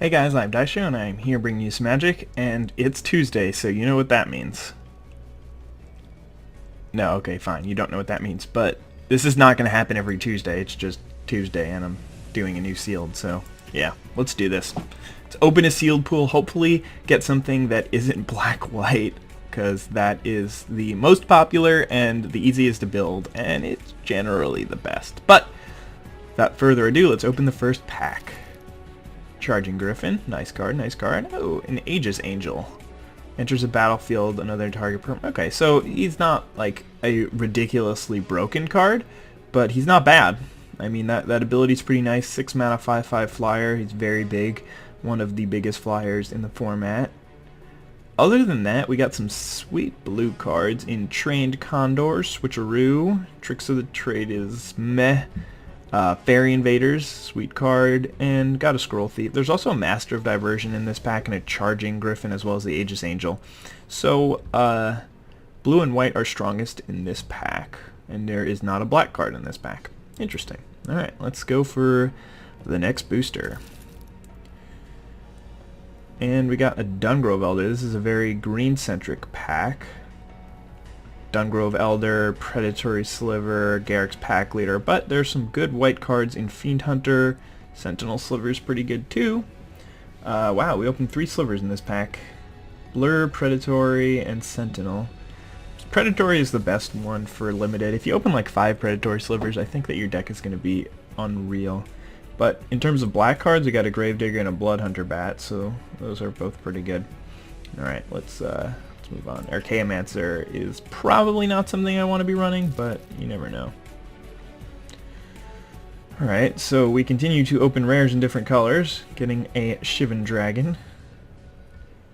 Hey guys, I'm Daisho and I'm here bringing you some magic, and it's Tuesday, so you know what that means. No, okay, fine, you don't know what that means, but this is not going to happen every Tuesday, it's just Tuesday and I'm doing a new sealed, so yeah, let's do this. Let's open a sealed pool, hopefully get something that isn't black-white, because that is the most popular and the easiest to build, and it's generally the best. But without further ado, let's open the first pack. Charging Griffin, nice card, nice card. Oh, an Aegis Angel. Enters a battlefield, another target Okay, so he's not like a ridiculously broken card, but he's not bad. I mean, that ability's pretty nice. 6 mana, 5/5 flyer. He's very big. One of the biggest flyers in the format. Other than that, we got some sweet blue cards in Trained Condor, Switcheroo. Tricks of the Trade is meh. Fairy Invaders, sweet card, and got a Scroll Thief. There's also a Master of Diversion in this pack and a Charging Griffin as well as the Aegis Angel. So, blue and white are strongest in this pack, and there is not a black card in this pack. Interesting. Alright, let's go for the next booster. And we got a Dungrove Elder. This is a very green-centric pack. Dungrove Elder, Predatory Sliver, Garrick's Pack Leader, but there's some good white cards in Fiend Hunter. Sentinel Sliver's pretty good too. Wow, we opened 3 slivers in this pack. Blur, Predatory, and Sentinel. Predatory is the best one for limited. If you open like 5 Predatory Slivers, I think that your deck is going to be unreal. But in terms of black cards, we got a Gravedigger and a Bloodhunter Bat, so those are both pretty good. Alright, let's move on. Archaeomancer is probably not something I want to be running, but you never know. Alright, so we continue to open rares in different colors, getting a Shivan Dragon.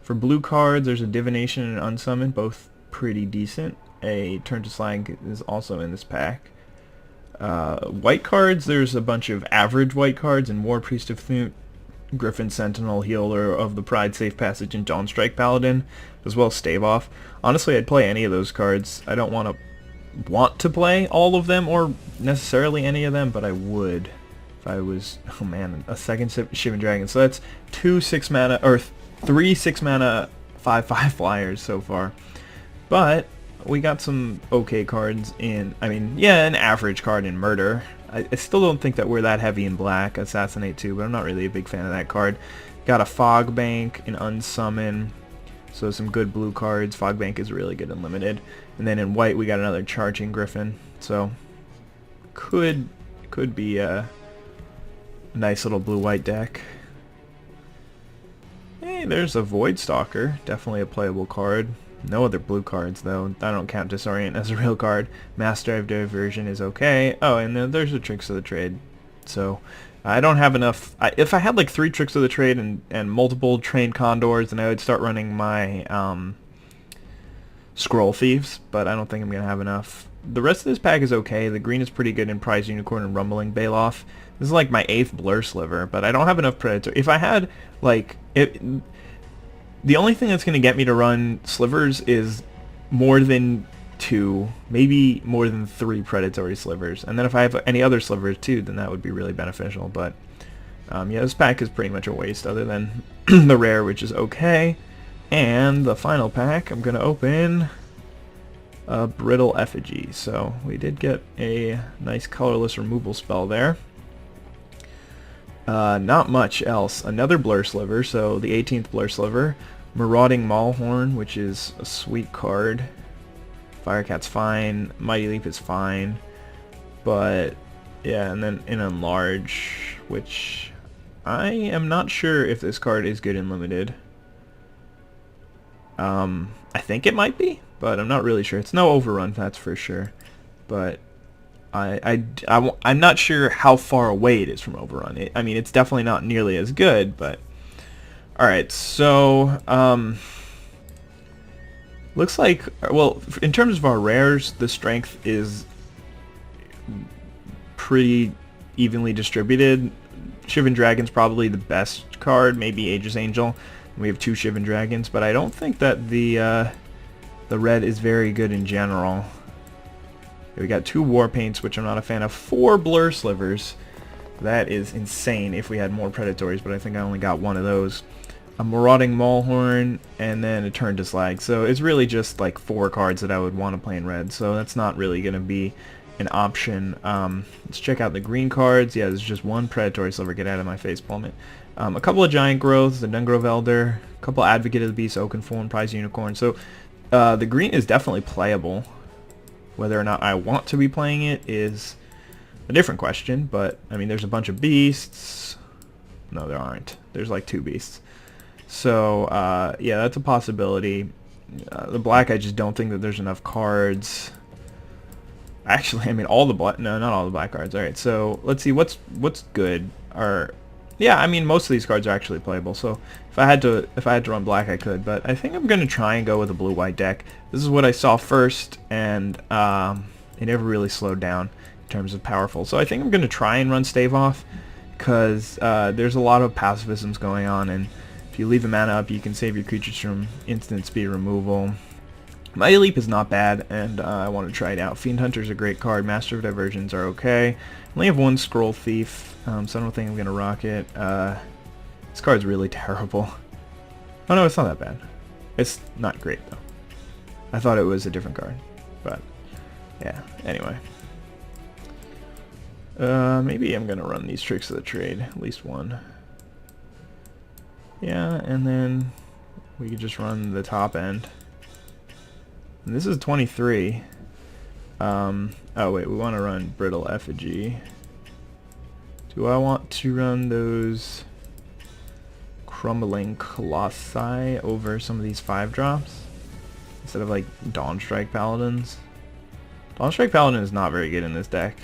For blue cards, there's a Divination and Unsummon, both pretty decent. A Turn to Slag is also in this pack. White cards, there's a bunch of average white cards in War Priest of Thut, Griffin Sentinel, Healer of the Pride, Safe Passage, and Dawnstrike Paladin, as well as Stave Off. Honestly, I'd play any of those cards. I don't want to play all of them or necessarily any of them, but I would if I was, oh man, a second Shivan Dragon. So that's 2 6 mana, or 3 6 mana 5/5 flyers so far. But we got some okay cards in, I mean, yeah, an average card in Murder. I still don't think that we're that heavy in black. Assassinate too, but I'm not really a big fan of that card. Got a Fog Bank, an Unsummon, so some good blue cards. Fog Bank is really good in limited. And then in white we got another Charging Griffin, so could be a nice little blue-white deck. Hey, there's a Void Stalker, definitely a playable card. No other blue cards though. I don't count Disorient as a real card. Master of Diversion is okay. Oh, and then there's the Tricks of the Trade. So I don't have enough. If I had like 3 Tricks of the Trade and multiple Trained Condors, then I would start running my Scroll Thieves, but I don't think I'm going to have enough. The rest of this pack is okay. The green is pretty good in Prize Unicorn and Rumbling Baloth. This is like my 8th Blur Sliver, but I don't have enough Predator. If I had like the only thing that's going to get me to run slivers is more than 2, maybe more than 3 predatory slivers. And then if I have any other slivers too, then that would be really beneficial. But yeah, this pack is pretty much a waste other than the rare, which is okay. And the final pack, I'm going to open a Brittle Effigy. So we did get a nice colorless removal spell there. Not much else. Another Blur Sliver, so the 18th Blur Sliver. Marauding Maulhorn, which is a sweet card. Firecat's fine. Mighty Leap is fine. But, yeah, and then an Enlarge, which I am not sure if this card is good in limited. I think it might be, but I'm not really sure. It's no Overrun, that's for sure. But I'm not sure how far away it is from Overrun. I mean, it's definitely not nearly as good, but alright, so looks like, well, in terms of our rares, the strength is pretty evenly distributed. Shivan Dragon's probably the best card, maybe Aegis Angel. We have 2 Shivan Dragons, but I don't think that the red is very good in general. We got 2 War Paints, which I'm not a fan of. 4 Blur Slivers. That is insane if we had more Predatories, but I think I only got one of those. A Marauding Maulhorn, and then a Turn to Slag. So it's really just like 4 cards that I would want to play in red, so that's not really going to be an option. Let's check out the green cards. Yeah, there's just one Predatory Silver. Get out of my face, Plummet. A couple of Giant Growths, the Dungrove Elder, a couple Advocate of the Beast, Oakenform, Prize Unicorn. So the green is definitely playable. Whether or not I want to be playing it is a different question, but I mean, there's a bunch of beasts. No, there aren't. There's like 2 beasts. So yeah, that's a possibility. The black, I just don't think that there's enough cards. Actually, I mean, all the black. No, not all the black cards. All right, so let's see what's good. Yeah, I mean, most of these cards are actually playable. So if I had to run black, I could. But I think I'm gonna try and go with a blue-white deck. This is what I saw first, and it never really slowed down in terms of powerful. So I think I'm gonna try and run Stave Off, because there's a lot of pacifisms going on, and if you leave a mana up, you can save your creatures from instant speed removal. Mighty Leap is not bad, and I want to try it out. Fiend Hunter's a great card. Master of Diversions are okay. I only have 1 Scroll Thief, so I don't think I'm going to rock it. This card's really terrible. Oh no, it's not that bad. It's not great, though. I thought it was a different card, but yeah, anyway. Maybe I'm going to run these Tricks of the Trade, at least one. Yeah, and then we could just run the top end. And this is 23. Oh wait, we want to run Brittle Effigy. Do I want to run those Crumbling Colossi over some of these 5-drops? Instead of like Dawnstrike Paladins? Dawnstrike Paladin is not very good in this deck.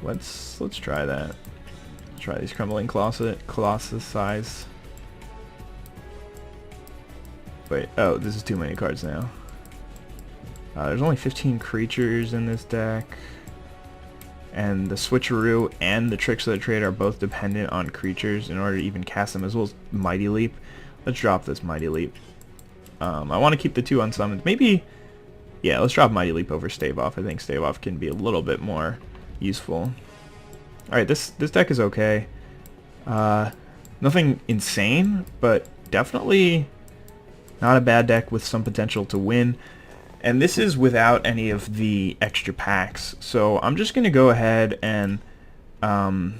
Let's try that. Try these Crumbling Colossus size. Wait, oh, this is too many cards now. There's only 15 creatures in this deck. And the Switcheroo and the Tricks of the Trade are both dependent on creatures in order to even cast them, as well as Mighty Leap. Let's drop this Mighty Leap. I want to keep the 2 unsummoned. Maybe, yeah, let's drop Mighty Leap over Stave Off. I think Stave Off can be a little bit more useful. Alright, this deck is okay. Nothing insane, but definitely not a bad deck with some potential to win. And this is without any of the extra packs. So I'm just going to go ahead and unlock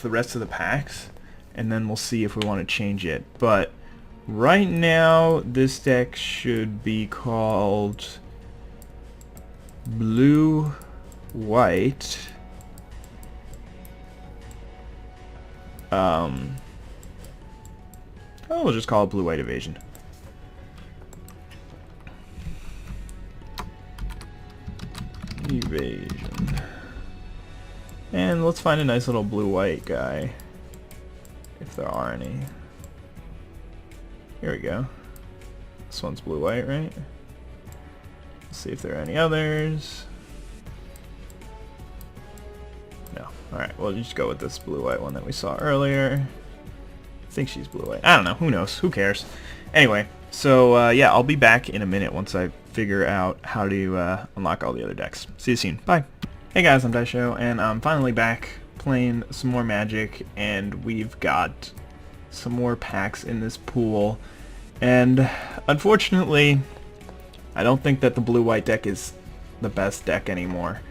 the rest of the packs, and then we'll see if we want to change it. But right now, this deck should be called Blue-White. Oh, we'll just call it Blue-White Evasion. Evasion. And let's find a nice little blue-white guy, if there are any. Here we go. This one's blue-white, right? Let's see if there are any others. No. Alright, we'll just go with this blue-white one that we saw earlier. I think she's blue-white. I don't know. Who knows? Who cares? Anyway, so yeah, I'll be back in a minute once I figure out how to unlock all the other decks. See you soon. Bye. Hey guys, I'm Daisho, and I'm finally back playing some more Magic, and we've got some more packs in this pool. And unfortunately, I don't think that the blue-white deck is the best deck anymore.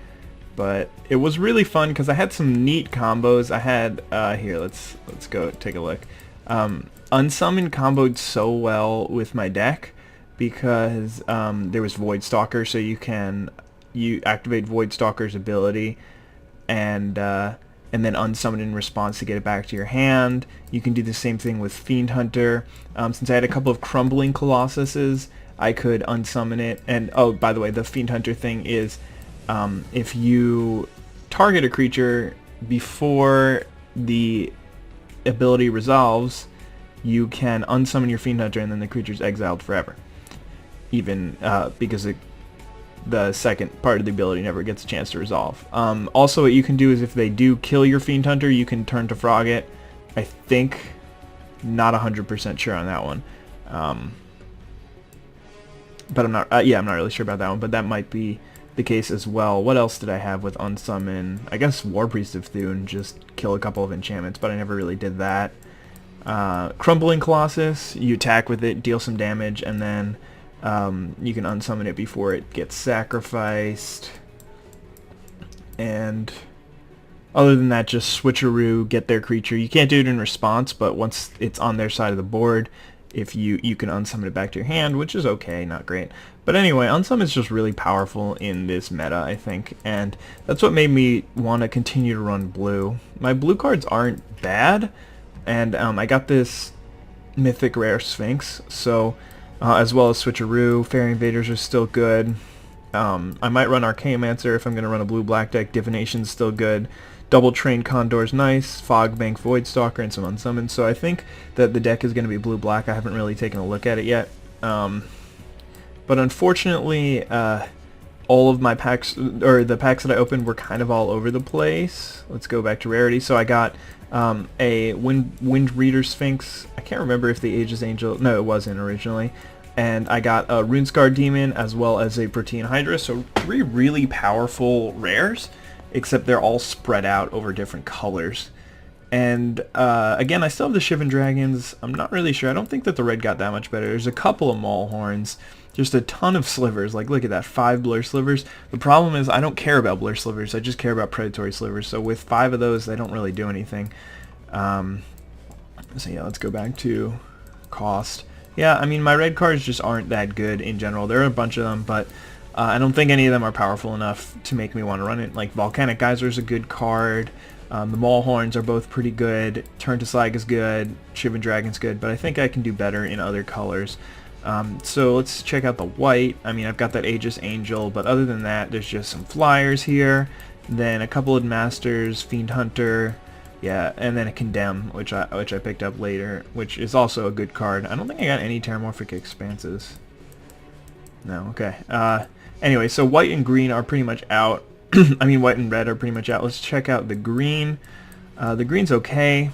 But it was really fun because I had some neat combos. I had here, let's go take a look. Unsummon comboed so well with my deck because there was Void Stalker, so you activate Void Stalker's ability and then unsummon in response to get it back to your hand. You can do the same thing with Fiend Hunter. Since I had a couple of Crumbling Colossuses, I could unsummon it. And oh, by the way, the Fiend Hunter thing is if you target a creature before the ability resolves, you can unsummon your Fiend Hunter and then the creature's exiled forever. Even because the second part of the ability never gets a chance to resolve. Also, what you can do is if they do kill your Fiend Hunter, you can turn to frog it. I think, not 100% sure on that one. But I'm not. Yeah, I'm not really sure about that one. But that might be the case as well. What else did I have with Unsummon? I guess War Priest of Thune, just kill a couple of enchantments, but I never really did that. Crumbling Colossus, you attack with it, deal some damage, and then you can unsummon it before it gets sacrificed. And other than that, just switcheroo, get their creature. You can't do it in response, but once it's on their side of the board, if you can unsummon it back to your hand, which is okay, not great. But anyway, unsummon is just really powerful in this meta, I think, and that's what made me want to continue to run blue. My blue cards aren't bad, and I got this mythic rare Sphinx, so as well as switcheroo. Fairy Invaders are still good. I might run Archaeomancer if I'm going to run a blue-black deck. Divination's still good. Double Trained Condor's nice. Fogbank Voidstalker and some unsummons. So I think that the deck is going to be blue-black. I haven't really taken a look at it yet. But unfortunately, all of my packs, or the packs that I opened, were kind of all over the place. Let's go back to rarity. So I got a Wind Reader Sphinx. I can't remember if the Aegis Angel... No, it wasn't originally. And I got a Runescar Demon as well as a Protean Hydra. So 3 really powerful rares, except they're all spread out over different colors. And again, I still have the Shivan Dragons. I'm not really sure. I don't think that the red got that much better. There's a couple of Maulhorns. Just a ton of slivers. Like, look at that, 5 Blur Slivers. The problem is I don't care about Blur Slivers. I just care about Predatory Slivers. So with 5 of those, they don't really do anything. So yeah, let's go back to cost. Yeah, I mean, my red cards just aren't that good in general. There are a bunch of them, but I don't think any of them are powerful enough to make me want to run it. Like, Volcanic Geyser is a good card. The Maulhorns are both pretty good. Turn to Slag is good. Shivan Dragon's good, but I think I can do better in other colors. So let's check out the white. I mean, I've got that Aegis Angel, but other than that, there's just some flyers here. Then a couple of Masters, Fiend Hunter, yeah, and then a Condemn, which I picked up later, which is also a good card. I don't think I got any Terramorphic Expanses. No, okay. Anyway, so white and green are pretty much out. I mean, white and red are pretty much out. Let's check out the green. The green's okay.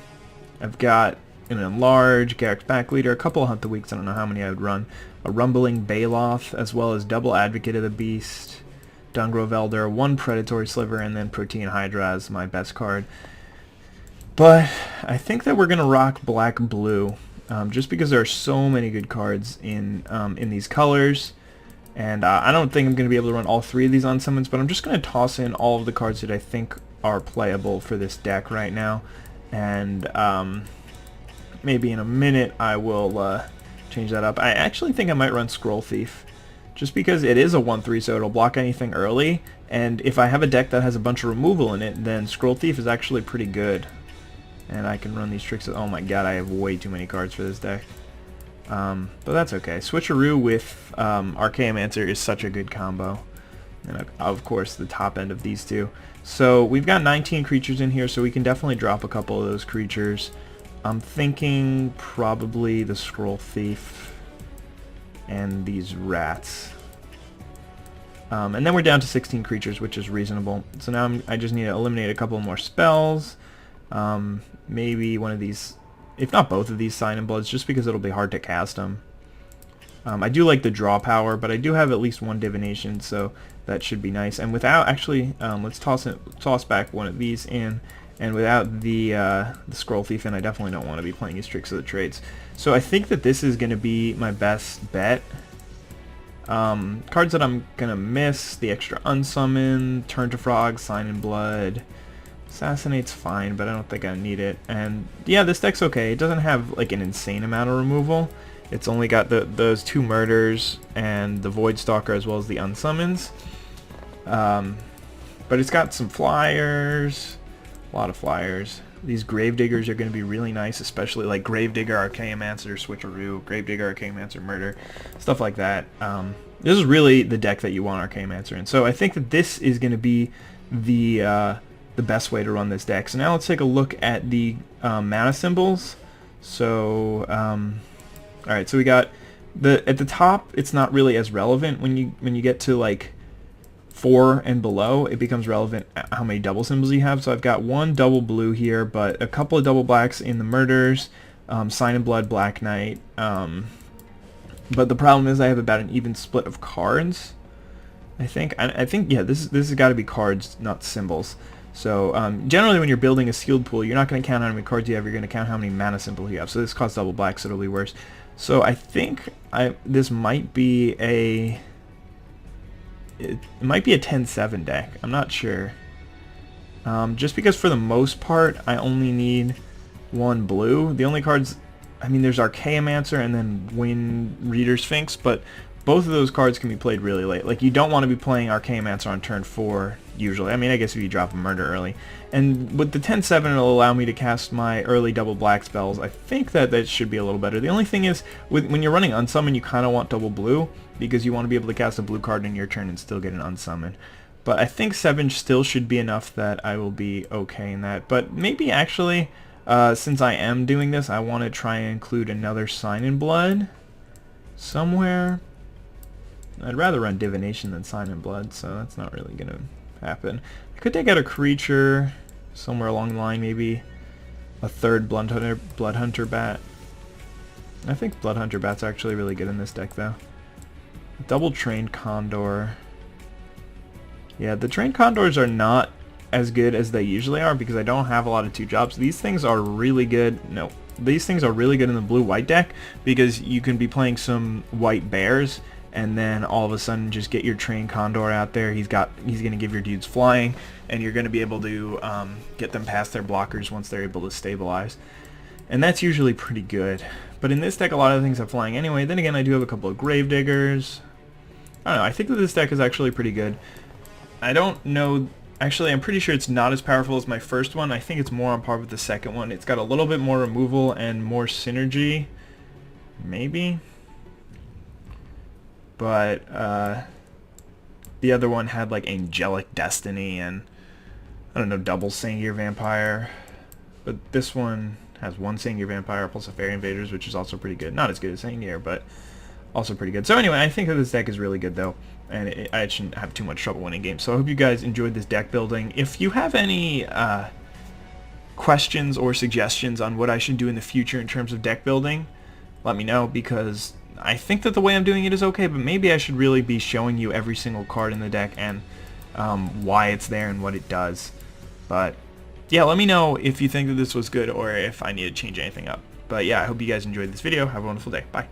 I've got an Enlarge, Garrick's Backleader, a couple of Hunt the Weeks, I don't know how many I would run. A Rumbling Baloth, as well as Double Advocate of the Beast, Dungrove Elder, 1 Predatory Sliver, and then Protean Hydra as my best card. But I think that we're going to rock black-blue, just because there are so many good cards in these colors. And I don't think I'm going to be able to run all 3 of these unsummons, but I'm just going to toss in all of the cards that I think are playable for this deck right now. And maybe in a minute I will change that up. I actually think I might run Scroll Thief, just because it is a 1/3, so it'll block anything early. And if I have a deck that has a bunch of removal in it, then Scroll Thief is actually pretty good. And I can run these tricks. Oh my god, I have way too many cards for this deck. But that's okay. Switcheroo with Archaeomancer is such a good combo. And of course the top end of these two. So we've got 19 creatures in here, so we can definitely drop a couple of those creatures. I'm thinking probably the Scroll Thief and these rats. And then we're down to 16 creatures, which is reasonable. So now I just need to eliminate a couple more spells. Maybe one of these, if not both of these Sign and Bloods, just because it'll be hard to cast them. I do like the draw power, but I do have at least 1 Divination, so that should be nice. And without, actually, let's toss back one of these in. And without the Scroll Thief in, I definitely don't want to be playing his Tricks of the Trades. So I think that this is going to be my best bet. Cards that I'm going to miss: the extra Unsummon, Turn to Frog, Sign in Blood. Assassinate's fine, but I don't think I need it. And yeah, this deck's okay. It doesn't have like an insane amount of removal. It's only got those 2 Murders and the Voidstalker as well as the Unsummons. But it's got some flyers. A lot of flyers. These Gravediggers are going to be really nice, especially like Gravedigger, Archaeomancer, Switcheroo, Gravedigger, Archaeomancer, Murder, stuff like that. This is really the deck that you want Archaeomancer in. So I think that this is going to be the best way to run this deck. So now let's take a look at the mana symbols. So alright, so we got at the top, it's not really as relevant. When you get to like 4 and below, it becomes relevant how many double symbols you have. So I've got 1 double blue here, but a couple of double blacks in the Murders, Sign in Blood, Black Knight. But the problem is I have about an even split of cards. I think yeah, this has got to be cards, not symbols. So generally when you're building a sealed pool, you're not going to count how many cards you have, you're going to count how many mana symbols you have. So this costs double black, so it'll be worse. So I think this might be it might be a 10-7 deck. I'm not sure. Just because for the most part, I only need one blue. The only cards, I mean, there's Archaeomancer and then Wind Reader Sphinx, but both of those cards can be played really late. Like, you don't want to be playing Archaeomancer on turn 4, usually. I mean, I guess if you drop a Murder early. And with the 10-7, it'll allow me to cast my early double black spells. I think that should be a little better. The only thing is, when you're running Unsummon, you kind of want double blue, because you want to be able to cast a blue card in your turn and still get an Unsummon. But I think 7 still should be enough that I will be okay in that. But maybe, actually, since I am doing this, I want to try and include another Sign in Blood somewhere. I'd rather run Divination than Sign in Blood, so that's not really going to happen. I could take out a creature somewhere along the line, maybe a third Bloodhunter Bat. I think Bloodhunter Bat's actually really good in this deck, though. Double Trained Condor. Yeah, the Trained Condors are not as good as they usually are because I don't have a lot of 2-drops. These things are really good. No, these things are really good in the blue-white deck because you can be playing some white bears and then all of a sudden just get your Trained Condor out there. He's going to give your dudes flying, and you're going to be able to get them past their blockers once they're able to stabilize. And that's usually pretty good. But in this deck, a lot of things have flying anyway. Then again, I do have a couple of Gravediggers. I don't know. I think that this deck is actually pretty good. I don't know. Actually, I'm pretty sure it's not as powerful as my first one. I think it's more on par with the second one. It's got a little bit more removal and more synergy. Maybe. But the other one had like Angelic Destiny and I don't know, double Sangir Vampire. But this one has one Sangir Vampire plus a Fairy Invaders, which is also pretty good. Not as good as Sangir, but also pretty good. So anyway, I think that this deck is really good though, and I shouldn't have too much trouble winning games. So I hope you guys enjoyed this deck building. If you have any questions or suggestions on what I should do in the future in terms of deck building, let me know, because I think that the way I'm doing it is okay, but maybe I should really be showing you every single card in the deck and why it's there and what it does. But yeah, let me know if you think that this was good or if I need to change anything up. But yeah, I hope you guys enjoyed this video. Have a wonderful day. Bye.